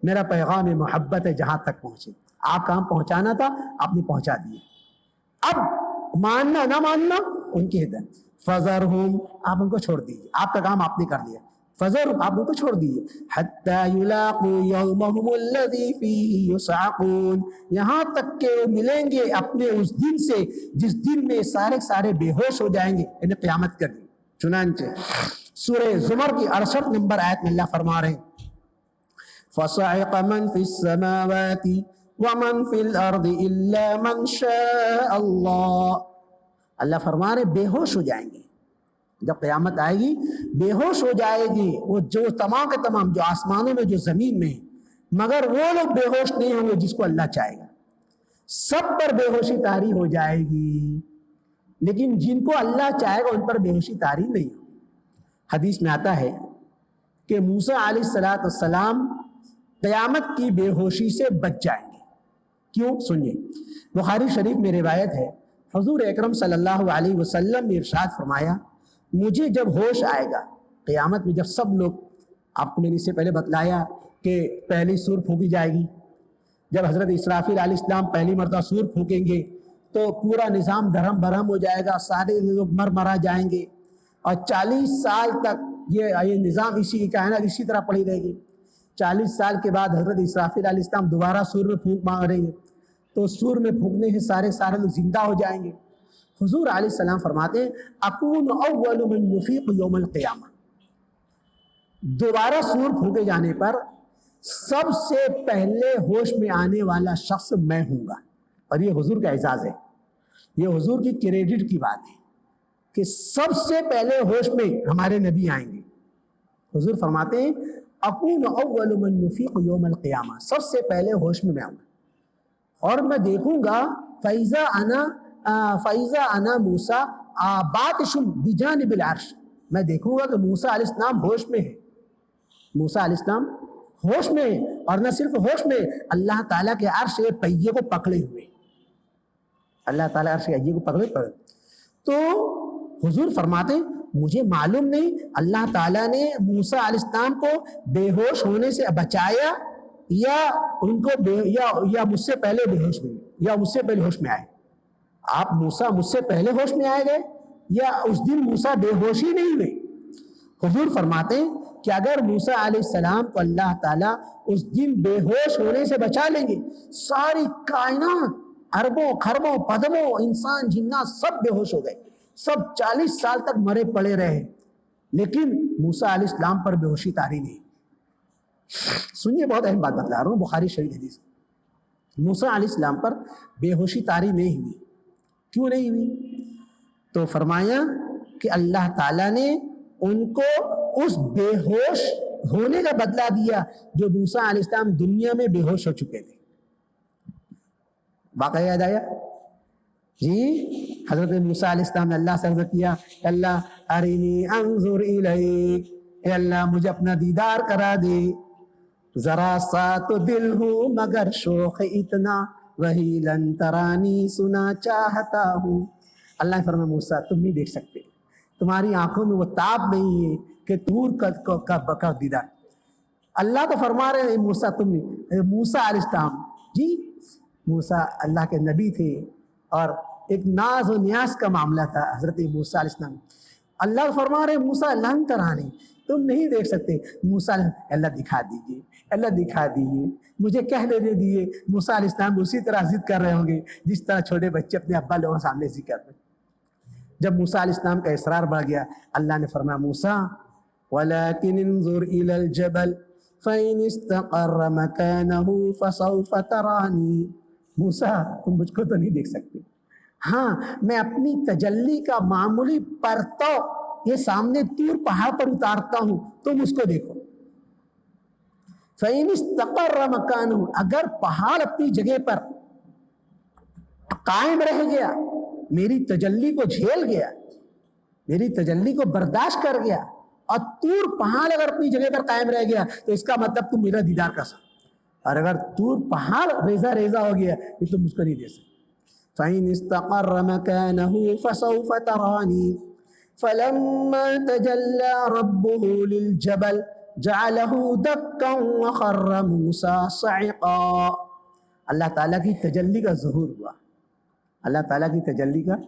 S1: میرا پیغام محبت ہے جہاں تک پہنچے، آپ کام پہنچانا تھا، آپ نے پہنچا دیے، اب ماننا نہ ماننا ان کی ہدایت۔ فذرہم، آپ ان کو چھوڑ دیجیے، آپ کا کام آپ نے کر لیا، فذرہم، آپ ان کو چھوڑ دیجیے، حتی یلاقوا یومہم الذی فیہ یصعقون، یہاں تک کہ وہ ملیں گے اپنے اس دن سے جس دن میں سارے بے ہوش ہو جائیں گے، یعنی قیامت کا دن۔ چنانچہ سورہ زمر کی 68 نمبر آیت میں اللہ فرما رہے ہیں فَصَعِقَ مَنْ فِي السَّمَاوَاتِ وَمَنْ فِي الْأَرْضِ إِلَّا مَنْ شَاءَ اللَّهُ، اللہ فرما رہے بے ہوش ہو جائیں گے، جب قیامت آئے گی بے ہوش ہو جائے گی وہ جو تمام کے تمام، جو آسمانوں میں جو زمین میں، مگر وہ لوگ بے ہوش نہیں ہوں گے جس کو اللہ چاہے گا، سب پر بے ہوشی طاری ہو جائے گی، لیکن جن کو اللہ چاہے گا ان پر بے ہوشی طاری نہیں ہوگی۔ حدیث میں آتا ہے کہ موسیٰ علیہ السلام قیامت کی بے ہوشی سے بچ جائیں گے۔ کیوں؟ سنیے، بخاری شریف میں روایت ہے، حضور اکرم صلی اللہ علیہ وسلم نے ارشاد فرمایا، مجھے جب ہوش آئے گا قیامت میں، جب سب لوگ، آپ کو میں نے اس سے پہلے بتلایا کہ پہلی سور پھونکی جائے گی، جب حضرت اسرافیل علیہ السلام پہلی مرتبہ سور پھونکیں گے تو پورا نظام دھرم برہم ہو جائے گا، سارے لوگ مرا جائیں گے، اور 40 سال تک یہ نظام اسی کائنات اسی طرح پڑی رہے گی۔ 40 سال کے بعد حضرت اسرافیل علیہ السلام دوبارہ سور میں پھونک ماریں گے، تو سور میں پھونکنے سے سارے لوگ زندہ ہو جائیں گے۔ حضور علیہ السلام فرماتے ہیں اکون اول من یفیق یوم القیامہ، دوبارہ سور پھونکے جانے پر سب سے پہلے ہوش میں آنے والا شخص میں ہوں گا، اور یہ حضور کا اعزاز ہے، یہ حضور کی کریڈٹ کی بات ہے کہ سب سے پہلے ہوش میں ہمارے نبی آئیں گے۔ حضور فرماتے ہیں اکون اول من یفیق یوم القیامہ، سب سے پہلے ہوش میں آؤں گا، اور میں دیکھوں گا فَإِذَا أَنَا مُوسَىٰ بَاطِشٌ بِجَانِبِ الْعَرْشِ، میں دیکھوں گا کہ موسیٰ علیہ السلام ہوش میں ہے، موسیٰ علیہ السلام ہوش میں ہے، اور نہ صرف ہوش میں، اللہ تعالیٰ کے عرش کے پہیے کو پکڑے ہوئے، اللہ تعالیٰ عرش کے پہیے کو پکڑے۔ تو حضور فرماتے ہیں مجھے معلوم نہیں اللہ تعالیٰ نے موسیٰ علیہ السلام کو بے ہوش ہونے سے بچایا یا ان کو یا مجھ سے پہلے بے ہوش میں، یا مجھ سے پہلے ہوش میں آئے، آپ موسیٰ مجھ سے پہلے ہوش میں آئے گئے یا اس دن موسیٰ بے ہوش ہی نہیں ہوئے؟ حضور فرماتے ہیں کہ اگر موسیٰ علیہ السلام کو اللہ تعالیٰ اس دن بے ہوش ہونے سے بچا لیں گے، ساری کائنات، اربوں خربوں پدموں انسان جنات سب بے ہوش ہو گئے، سب 40 سال تک مرے پڑے رہے، لیکن موسیٰ علیہ السلام پر بے ہوشی طاری نہیں۔ سنیے، بہت اہم بات بتلا رہا ہوں، بخاری شریف حدیث، موسیٰ علیہ السلام پر بے ہوشی طاری نہیں ہوئی۔ کیوں نہیں ہوئی؟ تو فرمایا کہ اللہ تعالیٰ نے ان کو اس بے ہوش ہونے کا بدلہ دیا جو موسیٰ علیہ السلام دنیا میں بے ہوش ہو چکے تھے۔ واقعہ یاد آیا؟ جی، حضرت موسیٰ علیہ السلام نے اللہ سے عرض کیا، اللہ ارینی انظر الیک، اے اللہ مجھے اپنا دیدار کرا دے، ذرا سا تو دل ہوں مگر شوق اتنا، وہی لن ترانی سنا چاہتا ہوں۔ اللہ فرمایا موسیٰ تم نہیں دیکھ سکتے، تمہاری آنکھوں میں وہ تاب نہیں ہے، کہ نور کا دیدار. اللہ تو فرما رہے ہیں موسیٰ تم نے، موسیٰ علیہ السلام جی، موسیٰ اللہ کے نبی تھے اور ایک ناز و نیاز کا معاملہ تھا حضرت موسیٰ علیہ السلام. اللہ فرما رہے ہیں موسیٰ لن ترانی، تم نہیں دیکھ سکتے. موسیٰ اللہ دکھا دیجئے، اللہ دکھا دیجئے، مجھے کہہ دینے دیجئے. موسیٰ علیہ السلام اسی طرح ضد کر رہے ہوں گے جس طرح چھوٹے بچے اپنے ابا لوگوں کے سامنے ضد کرتے. جب موسیٰ علیہ السلام کا اصرار بڑھ گیا، اللہ نے فرمایا موسیٰ وَلَكِنِ انظُرْ إِلَى الْجَبَلِ فَإِنِ اسْتَقَرَّ مَكَانَهُ فَسَوْفَ تَرَانِي. موسیٰ تم مجھ کو تو نہیں دیکھ سکتے، ہاں میں اپنی تجلی کا معمولی پرتو یہ سامنے طور پہاڑ پر اتارتا ہوں، تم اس کو دیکھو. فَإِنِ اسْتَقَرَّ مَكَانَهُ، اگر پہاڑ اپنی جگہ پر قائم رہ گیا، میری تجلی کو جھیل گیا، میری تجلی کو برداشت کر گیا، اور طور پہاڑ اگر اپنی جگہ پر قائم رہ گیا تو اس کا مطلب تم میرا دیدار کر سکتے. اور اگر طور پہاڑ ریزہ ریزہ ہو گیا تو تم مجھ کو نہیں دے سکتے. فَإِنِ اسْتَقَرَّ مَكَانَهُ فَسَوْفَ تَرَانِي فَلَمَّا تَجَلَّى رَبُّهُ لِلْجَبَلِ جَعَلَهُ دَكًّا وَخَرَّ مُوسَىٰ صَعِقًا. اللہ تعالیٰ کی تجلی کا ظہور ہوا، اللہ تعالیٰ کی تجلی کا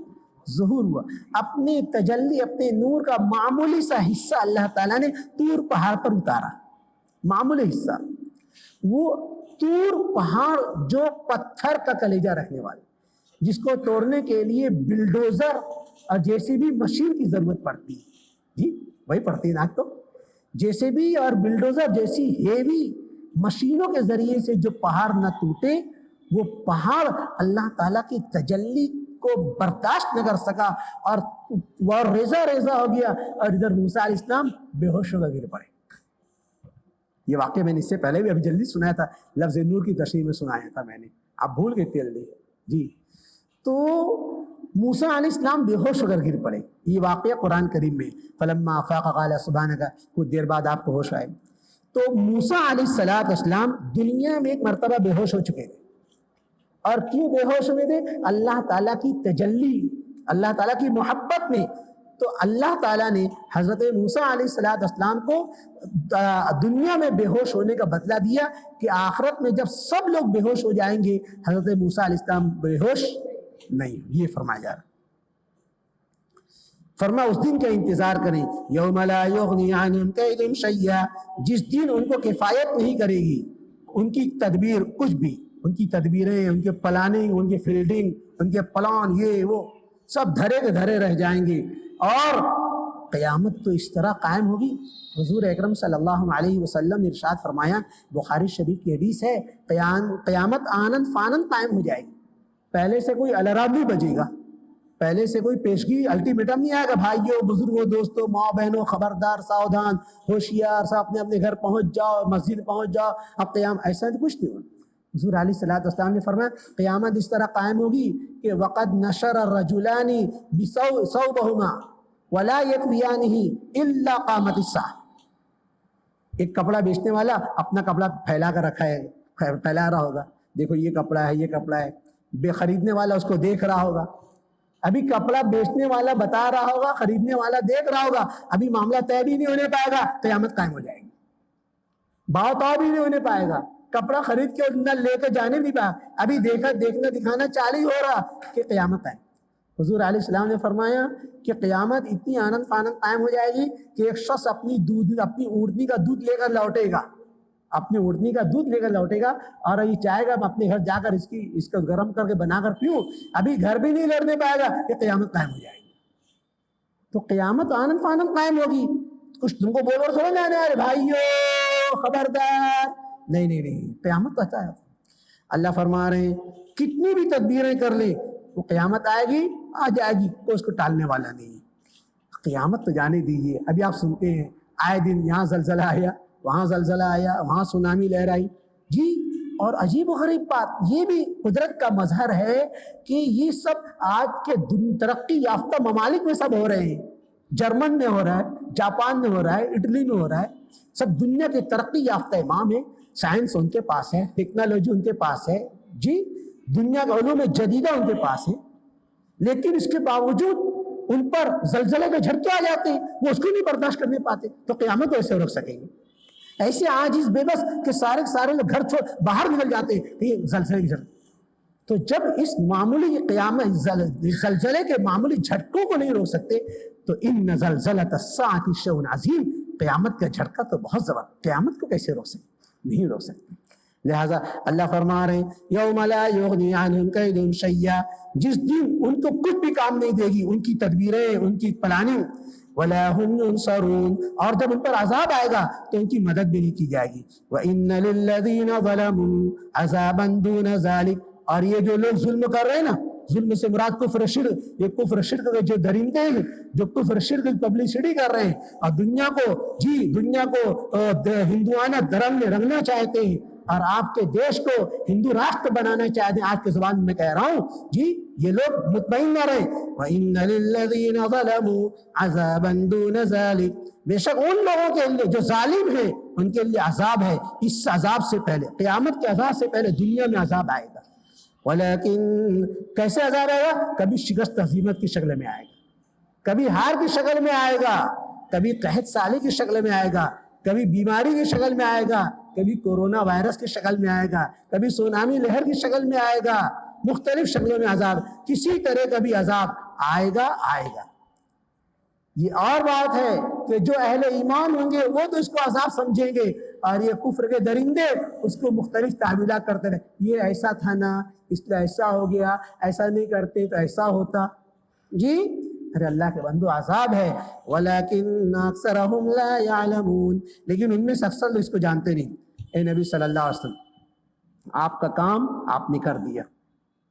S1: ظہور ہوا. اپنے تجلی، اپنے نور کا معمولی سا حصہ اللہ تعالیٰ نے طور پہاڑ پر اتارا. معمولی حصہ، وہ طور پہاڑ جو پتھر کا کلیجہ رکھنے والا، جس کو توڑنے کے لیے بلڈوزر اور JCB مشین کی ضرورت پڑتی ہے. جی وہی پڑتی ہے نا. تو JCB اور بلڈوزر جیسی ہیوی مشینوں کے ذریعے سے جو پہاڑ نہ ٹوٹے، وہ پہاڑ اللہ تعالیٰ کی تجلی کو برداشت نہ کر سکا اور وہ ریزہ ریزہ ہو گیا، اور ادھر موسیٰ علیہ السلام بے ہوش ہو کر گر پڑے. یہ واقعہ میں نے اس سے پہلے بھی ابھی جلدی سنایا تھا، لفظ نور کی تشریح میں سنایا تھا میں نے، آپ بھول گئے تھے جلدی. جی تو موسیٰ علیہ السلام بے ہوش ہو کر گر پڑے. یہ واقعہ قرآن کریم میں فلما افاق قال سبحانک، کچھ دیر بعد آپ کو ہوش آئے. تو موسیٰ علیہ السلام دنیا میں ایک مرتبہ بے ہوش ہو چکے تھے. اور کیوں بے ہوش ہوئے تھے؟ اللہ تعالیٰ کی تجلی، اللہ تعالیٰ کی محبت میں. تو اللہ تعالیٰ نے حضرت موسیٰ علیہ السلام کو دنیا میں بے ہوش ہونے کا بدلہ دیا کہ آخرت میں جب سب لوگ بے ہوش ہو جائیں گے، حضرت موسیٰ علیہ السلام بے ہوش نہیں. یہ فرمایا جا رہا، فرما اس دن کا انتظار کریں، یوم لا یغنی عنہم کیدہم شیئا، جس دن ان کو کفایت نہیں کرے گی ان کی تدبیر کچھ بھی، ان کی تدبیریں، ان کے پلاننگ، ان کی فیلڈنگ، ان کے پلان، یہ وہ سب دھرے کے دھرے رہ جائیں گے. اور قیامت تو اس طرح قائم ہوگی. حضور اکرم صلی اللہ علیہ وسلم نے ارشاد فرمایا، بخاری شریف کی حدیث ہے، قیامت آنن فانن قائم ہو جائے گی. پہلے سے کوئی الارم نہیں بجے گا، پہلے سے کوئی پیشگی الٹیمیٹم نہیں آئے گا، بھائیو بزرگوں دوستوں ماں بہنوں خبردار ساودھان ہوشیار، سب اپنے اپنے گھر پہنچ جاؤ، مسجد پہنچ جاؤ، اب قیام ایسا کچھ نہیں ہوگا. حضور علیہ السلام نے فرمایا قیامت اس طرح قائم ہوگی کہ وقد نشر الرجلان بثوبهما ولا يكفيانه الا قامت الساعه. ایک کپڑا بیچنے والا اپنا کپڑا پھیلا کر رکھا ہے، پھیلا رہا ہوگا، دیکھو یہ کپڑا ہے، یہ کپڑا ہے. بے خریدنے والا اس کو دیکھ رہا ہوگا، ابھی کپڑا بیچنے والا بتا رہا ہوگا، خریدنے والا دیکھ رہا ہوگا، ابھی معاملہ طے بھی نہیں ہونے پائے گا، قیامت قائم ہو جائے گی. بھاؤ تاؤ بھی نہیں ہونے پائے گا، کپڑا خرید کے نہ لے کے جانے نہیں پایا، ابھی دیکھنا دکھانا چالو ہو رہا کہ قیامت ہے. حضور علیہ السلام نے فرمایا کہ قیامت اتنی آنند فانند قائم ہو جائے گی کہ ایک شخص اپنی اونٹنی کا دودھ لے کر لوٹے گا، اپنی اونٹنی کا دودھ لے کر لوٹے گا اور یہ چاہے گا اپنے گھر جا کر اس کو گرم کر کے بنا کر پیوں، ابھی گھر بھی نہیں لڑنے پائے گا کہ قیامت قائم ہو جائے گی. تو قیامت آنند فانند قائم ہوگی. کچھ تم کو بول تھوڑا لانے والے بھائیو خبردار، نہیں، قیامت تو اچھا ہے. اللہ فرما رہے ہیں کتنی بھی تدبیریں کر لیں وہ قیامت آئے گی، آ جائے گی، کوئی اس کو ٹالنے والا نہیں ہے. قیامت تو جانے دیجیے. ابھی آپ سنتے ہیں آئے دن یہاں زلزلہ آیا، وہاں زلزلہ آیا، وہاں سونامی لہر آئی. جی اور عجیب و غریب بات یہ بھی قدرت کا مظہر ہے کہ یہ سب آج کے ترقی یافتہ ممالک میں سب ہو رہے ہیں. جرمن میں ہو رہا ہے، جاپان میں ہو رہا ہے، اٹلی میں ہو رہا ہے. سب دنیا کے ترقی یافتہ امام ہیں، سائنس ان کے پاس ہے، ٹیکنالوجی ان کے پاس ہے، جی دنیا کا علوم جدیدہ ان کے پاس ہے. لیکن اس کے باوجود ان پر زلزلے کے جھٹکے آ جاتے ہیں، وہ اس کو نہیں برداشت کرنے پاتے، تو قیامت کیسے روک سکیں گے؟ ایسے عاجز بے بس کہ سارے کے سارے لوگ گھر چھوڑ باہر نکل جاتے ہیں کہ یہ زلزلے کے جھٹکے. تو جب اس معمولی قیامت زلزلے کے معمولی جھٹکوں کو نہیں روک سکتے تو ان زلزلۃ الساعۃ شیء عظیم، قیامت کا جھٹکا تو بہت زبردست، قیامت کو کیسے روک سکتے؟ نہیں روک سکتے. لہٰذا اللہ فرما رہے ہیں یوم لا یغنی عنہم کیدہم شیئا، جس دن ان کو کچھ بھی کام نہیں دے گی ان کی تدبیریں، ان کی پلاننگ. ولا هم ينصرون، اور جب ان پر عذاب آئے گا تو ان کی مدد بھی نہیں کی جائے گی. وَإِنَّ لِلَّذِينَ ظَلَمُوا عَذَابًا دُونَ ذَلِكَ، اور یہ جو لوگ ظلم کر رہے ہیں نا، ظلم سے مراد کفر شرک، یہ کفر شرک کے جو درندے ہیں جو کفر شرک کی پبلسٹی کر رہے ہیں اور دنیا کو ہندوانہ درم میں رنگنا چاہتے ہیں اور آپ کے دیش کو ہندو راشٹر بنانا چاہتے ہیں، آج کے زبان میں کہہ رہا ہوں جی، یہ لوگ مطمئن نہ رہیں. وَإِنَّ لِلَّذِينَ ظَلَمُوا عَذَابًا دُونَ ذَلِكَ، بے شک ان لوگوں کے لیے جو ظالم ہیں ان کے لیے عذاب ہے اس عذاب سے پہلے، قیامت کے عذاب سے پہلے دنیا میں عذاب آئے گا. ولیکن کیسے عذاب آئے گا؟ کبھی شکست ہزیمت کی شکل میں آئے گا، کبھی ہار کی شکل میں آئے گا، کبھی قحط سالی کی شکل میں آئے گا، کبھی بیماری کی شکل میں آئے گا، کبھی کورونا وائرس کی شکل میں آئے گا، کبھی سونامی لہر کی شکل میں آئے گا. مختلف شکلوں میں عذاب، کسی طرح کا بھی عذاب آئے گا. یہ اور بات ہے کہ جو اہل ایمان ہوں گے وہ تو اس کو عذاب سمجھیں گے اور یہ کفر کے درندے اس کو مختلف تعبیرات کرتے رہے، یہ ایسا تھا نا اس لیے ایسا ہو گیا، ایسا نہیں کرتے تو ایسا ہوتا. جی ارے اللہ کے بندو عذاب ہے. وَلَكِنَّ أَكْثَرَهُمْ لَا يَعْلَمُونَ، لیکن ان میں سے اکثر لوگ اس کو جانتے نہیں. اے نبی صلی اللہ علیہ وسلم، آپ کا کام آپ نے کر دیا،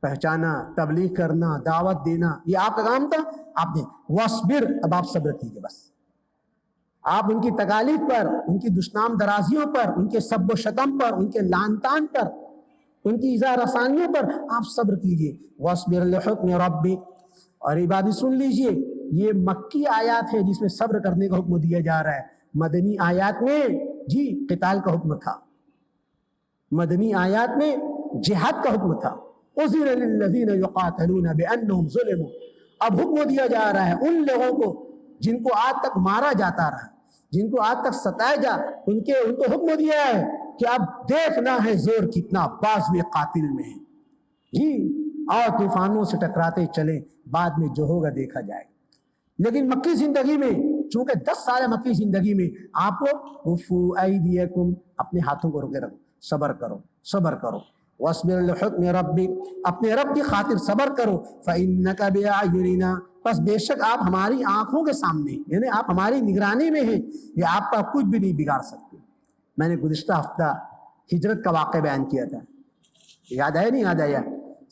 S1: پہچانا، تبلیغ کرنا، دعوت دینا، یہ آپ کا کام تھا، آپ نے. وَاصْبِرْ، اب آپ صبر کیجئے. بس آپ ان کی تکالیف پر، ان کی دشنام درازیوں پر، ان کے سب و شتم پر، ان کے لعن طعن پر، ان کی ایذا رسانیوں پر آپ صبر کیجئے. وَاصْبِرْ لِحُکْمِ رَبِّکَ، اور یہ بات سن لیجئے، یہ مکی آیات ہے جس میں صبر کرنے کا حکم دیا جا رہا ہے. مدنی آیات میں جی قتال کا حکم تھا، مدنی آیات میں جہاد کا حکم تھا. اُذِنَ لِلَّذِينَ يُقَاتَلُونَ بِأَنَّهُمْ ظُلِمُوا، اب حکم دیا جا رہا ہے ان لوگوں کو جن کو آج تک مارا جاتا رہا، جن کو آج تک ستایا ان کو حکم دیا ہے کہ اب دیکھنا ہے زور کتنا بازو قاتل میں ہے. جی اور طوفانوں سے ٹکراتے چلیں، بعد میں جو ہوگا دیکھا جائے گا. لیکن مکی زندگی میں چونکہ 10 سال مکی زندگی میں آپ کو وفو ایدیکم، اپنے ہاتھوں کو روکے رکھو، صبر کرو، صبر کرو. وَاصْبِرْ لِحُکْمِ رَبِّکَ، اپنے رب کی خاطر صبر کرو. فَإِنَّكَ بِأَعْیُنِنَا، پس بے شک آپ ہماری آنکھوں کے سامنے، یعنی آپ ہماری نگرانی میں ہیں، یہ آپ کا کچھ بھی نہیں بگاڑ سکتے. میں نے گزشتہ ہفتہ ہجرت کا واقعہ بیان کیا تھا، یاد ہے نہیں یاد آیا؟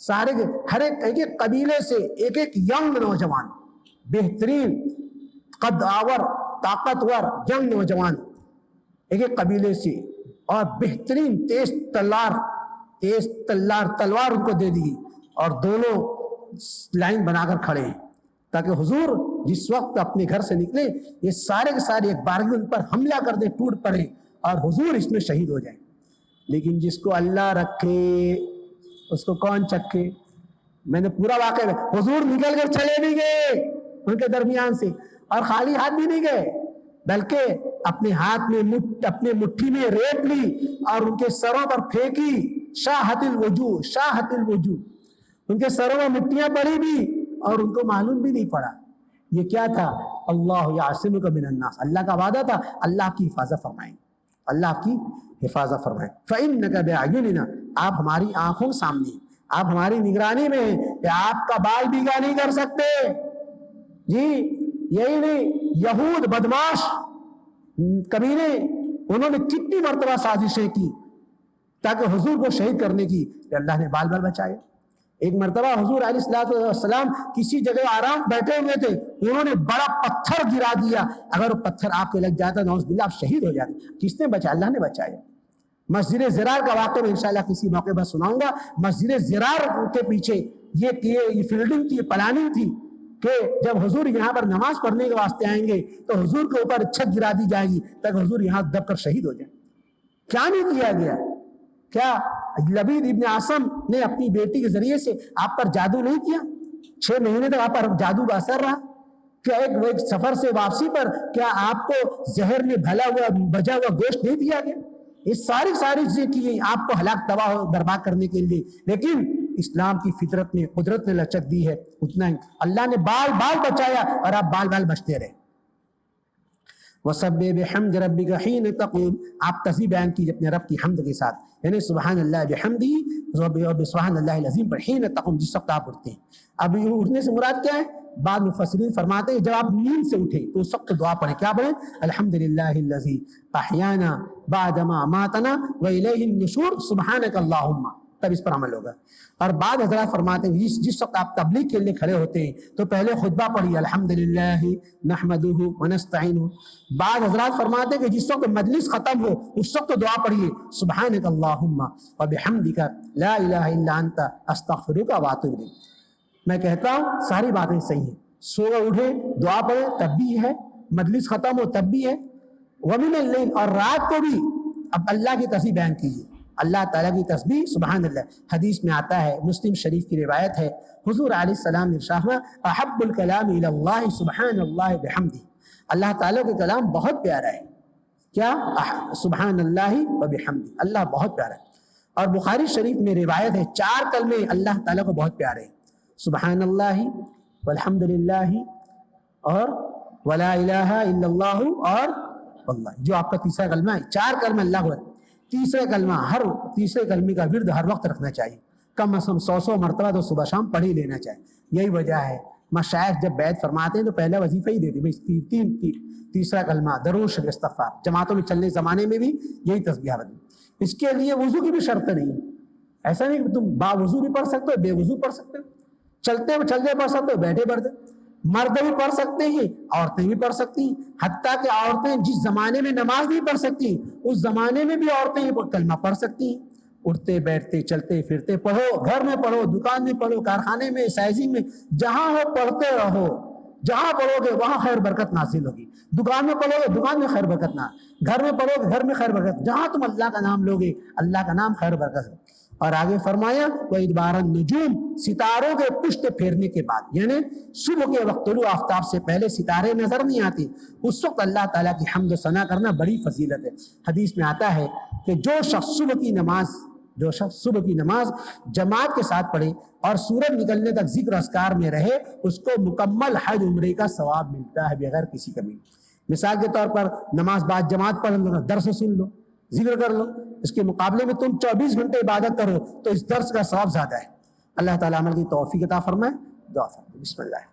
S1: سارے ہر ایک قبیلے سے ایک ینگ نوجوان، بہترین قد آور طاقتور ینگ نوجوان ایک قبیلے سے، اور بہترین تیز تلوار ان کو دے دی، اور دونوں لائن بنا کر کھڑے ہیں تاکہ حضور جس وقت اپنے گھر سے نکلے یہ سارے کے سارے ایک بارگی ان پر حملہ کر دیں، ٹوٹ پڑے اور حضور اس میں شہید ہو جائیں. لیکن جس کو اللہ رکھے اس کو کون چکھے؟ میں نے پورا واقعہ، حضور نکل کر چلے نہیں گئے ان کے درمیان سے اور خالی ہاتھ بھی نہیں گئے، بلکہ اپنے ہاتھ میں اپنے مٹھی میں ریت لی اور ان کے سروں پر پھینکی. شاہت الوجوہ، شاہت الوجوہ، ان کے سروں میں مٹیاں پڑی بھی اور ان کو معلوم بھی نہیں پڑا. یہ کیا تھا؟ اللہ یعصمک من الناس، اللہ کا وعدہ تھا اللہ کی حفاظت فرمائیں، اللہ کی حفاظت فرمائیں. فإنک بأعیننا، آپ ہماری آنکھوں سامنے، آپ ہماری نگرانی میں ہیں کہ آپ کا بال بیگا نہیں کر سکتے. جی یہی نہیں، یہود بدماش کمینے انہوں نے کتنی مرتبہ سازشیں کی تاکہ حضور کو شہید کرنے کی، کہ اللہ نے بال بچائے. ایک مرتبہ حضور علیہ السلام کسی جگہ آرام بیٹھے ہوئے تھے، انہوں نے بڑا پتھر گرا دیا، اگر وہ پتھر آپ کے لگ جاتا نعوذ باللہ آپ شہید ہو جاتے. کس نے بچایا؟ اللہ نے بچایا. مسجد زرار کا واقعہ میں انشاءاللہ کسی موقع پر سناؤں گا. مسجد زرار کے پیچھے یہ فیلڈنگ تھی، یہ پلاننگ تھی کہ جب حضور یہاں پر نماز پڑھنے کے واسطے آئیں گے تو حضور کے اوپر چھت گرا دی جائے گی تاکہ حضور یہاں دب کر شہید ہو جائیں. کیا نہیں کیا گیا؟ کیا لبید ابن عاصم نے اپنی بیٹی کے ذریعے سے آپ پر جادو نہیں کیا؟ 6 مہینے تک آپ پر جادو کا اثر رہا. کیا ایک سفر سے واپسی پر کیا آپ کو زہر میں بجا ہوا گوشت نہیں دیا گیا؟ یہ ساری چیزیں کی آپ کو ہلاک تباہ برباد کرنے کے لیے، لیکن اسلام کی فطرت میں قدرت نے لچک دی ہے اتنا ہی اللہ نے بال بچایا اور آپ بال بچتے رہے۔ وَسَبِّحْ بِحَمْدِ رَبِّكَ حِينَ تَقُومُ، آپ تسبیح بیان کیجیے اپنے رب کی حمد کے ساتھ، یعنی سبحان اللہ بحمدہ اور سبحان اللہ العظیم پر حین تقوم، جس وقت آپ اٹھتے ہیں۔ اب اٹھنے سے مراد کیا ہے؟ بعض مفسرین فرماتے ہیں جب آپ نیند سے اٹھے تو اس وقت دعا پڑھیں، کیا پڑھیں؟ الحمدللہ الذی احیانا بعد ما اماتنا والیہ النشور سبحانک اللہم، تب اس پر عمل ہوگا۔ اور بعض حضرات فرماتے ہیں جس وقت آپ تبلیغ کے لیے کھڑے ہوتے ہیں تو پہلے خطبہ پڑھیے الحمدللہ نحمدہ ونستعینہ۔ بعض حضرات فرماتے ہیں کہ جس وقت مجلس ختم ہو اس وقت دعا پڑھیے سبحانک اللہم وبحمدک لا الہ الا انت استغفرک واتوب الیک۔ میں کہتا ہوں ساری باتیں صحیح ہیں، سو اٹھے دعا پڑھے تب بھی ہے، مجلس ختم ہو تب بھی ہے، ومن اللیل اور رات کو بھی اب اللہ کی تسبیح بیان کیجیے، اللہ تعالیٰ کی تسبیح سبحان اللہ۔ حدیث میں آتا ہے، مسلم شریف کی روایت ہے، حضور علیہ السلام نے ارشاد فرمایا احب الکلام الی اللہ سبحان اللہ بحمدہ، اللہ تعالیٰ کا کلام بہت پیارا ہے، کیا؟ سبحان اللہ وبحمدہ، اللہ بہت پیارا ہے۔ اور بخاری شریف میں روایت ہے 4 کلمے اللہ تعالیٰ کو بہت پیارے ہیں، سبحان اللہ والحمدللہ اور ولا الہ الا اللہ اور واللہ، جو آپ کا تیسرا کلمہ ہے، 4 کلمہ اللہ کو، تیسرے کلمے کا ورد ہر وقت رکھنا چاہیے، کم از کم 100 مرتبہ تو صبح شام پڑھ ہی لینا چاہیے۔ یہی وجہ ہے مشائخ جب بیعت فرماتے ہیں تو پہلا وظیفہ ہی دیتے ہیں، تیسرا کلمہ درود شریف استغفار، جماعتوں میں چلنے زمانے میں بھی یہی تسبیح ہوتی۔ اس کے لیے وضو کی بھی شرط نہیں ہے، ایسا نہیں کہ تم باوضو بھی پڑھ سکتے ہو، بے وضو پڑھ سکتے ہو، چلتے پڑھ سکتے ہو، بیٹھے پڑھتے، مرد بھی پڑھ سکتے ہیں، عورتیں بھی پڑھ سکتی ہیں، حتیٰ کہ عورتیں جس زمانے میں نماز نہیں پڑھ سکتی اس زمانے میں بھی عورتیں کلمہ پڑھ سکتی ہیں، اٹھتے بیٹھتے چلتے پھرتے پڑھو، گھر میں پڑھو، دکان میں پڑھو، کارخانے میں، سائزنگ میں، جہاں ہو پڑھتے رہو، جہاں پڑھو گے وہاں خیر برکت نازل ہوگی، دکان میں پڑھو گے دکان میں خیر برکت نہ، گھر میں پڑھو گے گھر میں خیر برکت، جہاں تم اللہ کا نام لوگے اللہ کا نام خیر برکت ہے۔ اور آگے فرمایا وَإِدْبَارَ النُّجُومِ، ستاروں کے پشت پھیرنے کے بعد، یعنی صبح کے وقت طلوع آفتاب سے پہلے ستارے نظر نہیں آتی، اس وقت اللہ تعالیٰ کی حمد و ثنا کرنا بڑی فضیلت ہے۔ حدیث میں آتا ہے کہ جو شخص صبح کی نماز جماعت کے ساتھ پڑھے اور سورج نکلنے تک ذکر اذکار میں رہے، اس کو مکمل حج عمرے کا ثواب ملتا ہے بغیر کسی کمی۔ مثال کے طور پر نماز بعد جماعت پڑھ لو، درس سن لو، ذکر کر لو، اس کے مقابلے میں تم 24 گھنٹے عبادت کرو تو اس درس کا ثواب زیادہ ہے۔ اللہ تعالیٰ عمل کی توفیق عطا فرمائے، دعا فرمائے۔ بسم اللہ۔